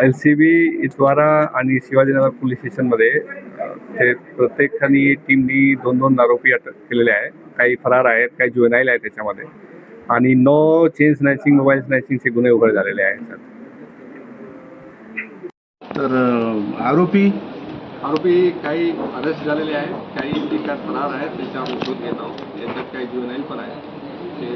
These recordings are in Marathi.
LCB इतवारा आणि शिवाजीनगर पोलीस स्टेशनमध्ये ते प्रत्येकाने टीमनी 2-2 आरोपी अटक केलेले आहे. काही फरार आहेत, काही जुवेनाईल आहेत त्याच्यामध्ये, आणि 9 चेन स्नॅचिंग, मोबाईल स्नॅचिंगचे गुन्हे उघड झालेले आहेत सर. तर आरोपी काही अरेस्ट झालेले आहेत, काही जे काय फरार आहेत त्यांचा आम्ही शोध घेत आहोत. त्याच्यात काही जुवेनाईल पण आहेत. ते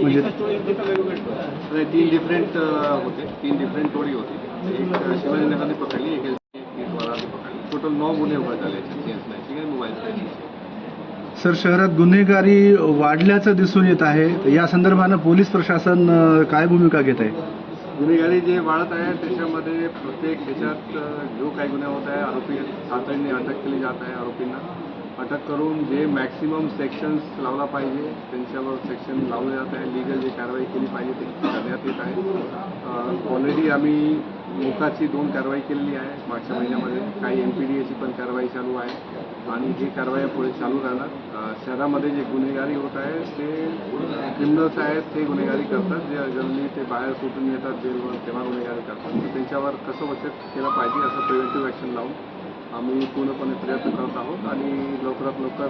म्हणजे 3 डिफरंट होते, 3 डिफरंट टोळी होती. एक शिवाजीनगरने पकडली, एक इतवाराने पकडली. टोटल 9 गुन्हे उघड झाले चेन स्नॅचिंग आणि मोबाईल स्नॅचिंग. सर, शहरात गुन्हेगारी वाढल्याचं दिसून येत आहे. या संदर्भानं पोलीस प्रशासन काय भूमिका घेत आहे? गुन्हेगारी जे वाढत आहे त्याच्यामध्ये प्रत्येक ह्याच्यात जो काही गुन्हे होत आहे आरोपी तातडीने अटक केली जात आहे. आरोपींना अटक करून जे मॅक्सिमम सेक्शन्स लावला पाहिजे त्यांच्यावर सेक्शन लावले जात आहे. लिगल जे कारवाई केली पाहिजे ते करण्यात येत आहे. ऑलरेडी आम्ही मोकाची 2 कारवाई केलेली आहे मागच्या महिन्यामध्ये. काही MPDAची पण कारवाई चालू आहे आणि ही कारवाई पुढे चालू राहणार. शहरामध्ये जे गुन्हेगारी होत आहे ते क्रिमिनल्स आहेत, ते गुन्हेगारी करतात. जे जनरली ते बाहेर सुटून येतात जेलवर तेव्हा गुन्हेगारी करतात. तर त्यांच्यावर कसं बचत केलं पाहिजे असं प्रिव्हेंटिव्ह ॲक्शन लावून आम्ही पूर्णपणे प्रयत्न करत आहोत आणि लवकरात लवकर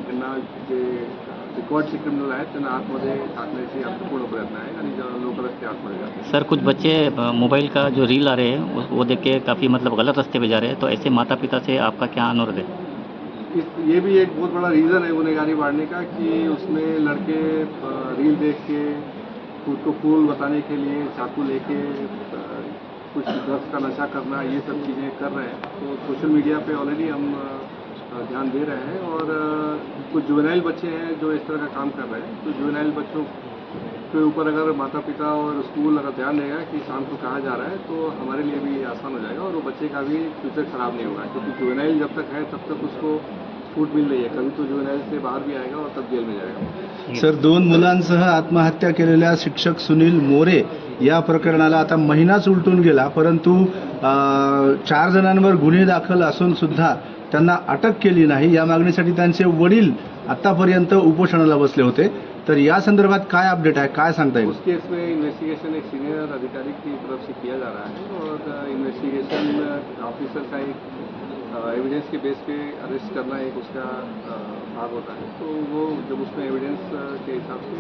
त्यांना जे रेकॉर्डचे क्रिमिनल आहेत त्यांना आतमध्ये टाकण्याची आमचा पूर्ण प्रयत्न आहे आणि लवकरच ते आतमध्ये जाते. सर, कुछ बच्चे मोबाइल का जो रील आ रहे हैं वो देख के काफ़ी मतलब गलत रास्ते पे जा रहे हैं, तो ऐसे माता पिता से आपका क्या अनुरोध है? ये भी एक बहुत बड़ा रीज़न है गुनहगारी बढ़ने का कि उसमें लड़के रील देख के खुद को कूल बताने के लिए चाकू लेके कुछ ड्रग्स का नशा करना, ये सब चीज़ें कर रहे हैं. तो सोशल मीडिया पे ऑलरेडी हम ध्यान दे रहे हैं और कुछ जुवेनाइल बच्चे हैं जो इस तरह का काम कर रहे हैं. तो जुवेनाइल बच्चों के ऊपर अगर माता पिता और स्कूल अगर ध्यान देगा कि शाम को कहाँ जा रहा है तो हमारे लिए भी आसान हो जाएगा और वो बच्चे का भी फ्यूचर खराब नहीं होगा. क्योंकि जुवेनाइल जब तक है तब तक उसको छूट मिल रही है. कभी तो जुवेनाइल से बाहर भी आएगा और तब जेल में जाएगा. सर, 2 मुलांसह आत्महत्या केलेल्या शिक्षक सुनील मोरे या प्रकरणाला आता महिनाच उलटून गेला, परंतु 4 जणांवर गुन्हे दाखल असून सुद्धा त्यांना अटक केली नाही. या मागणीसाठी त्यांचे वडील आतापर्यंत उपोषणाला बसले होते. तर या संदर्भात काय अपडेट आहे, काय सांगता येईल? उस केस में इन्वेस्टिगेशन एक सीनियर अधिकारी की तरफ से किया जा रहा है और इन्वेस्टिगेशन ऑफिसर का एक एविडेंस के बेस पे अरेस्ट करना एक उसका भाग होता है. तो वो जब उसमें एविडेंस के हिसाब से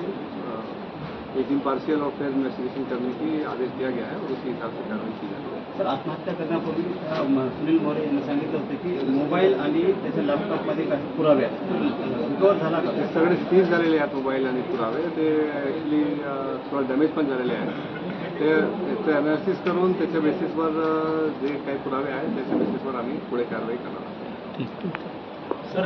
एक इम्पार्शियल और फेयर इन्वेस्टिगेशन करने की आदेश दिया गया है और उसी हिसाब से कार्रवाई की जाती है. सर, आत्महत्या करण्यापूर्वी सुनील मोरे यांनी सांगितलं होतं की मोबाईल आणि त्याच्या लॅपटॉपमध्ये काही पुरावे आहेत. रिकवर झाला का? ते सगळे सीज झालेले आहेत मोबाईल आणि पुरावे. ते ॲक्च्युली थोडं डॅमेज पण झालेले आहेत. ते त्याचं ॲनालिसिस करून त्याच्या बेसिसवर जे काही पुरावे आहेत त्याच्या बेसिसवर आम्ही पुढे कारवाई करणार आहोत. सर,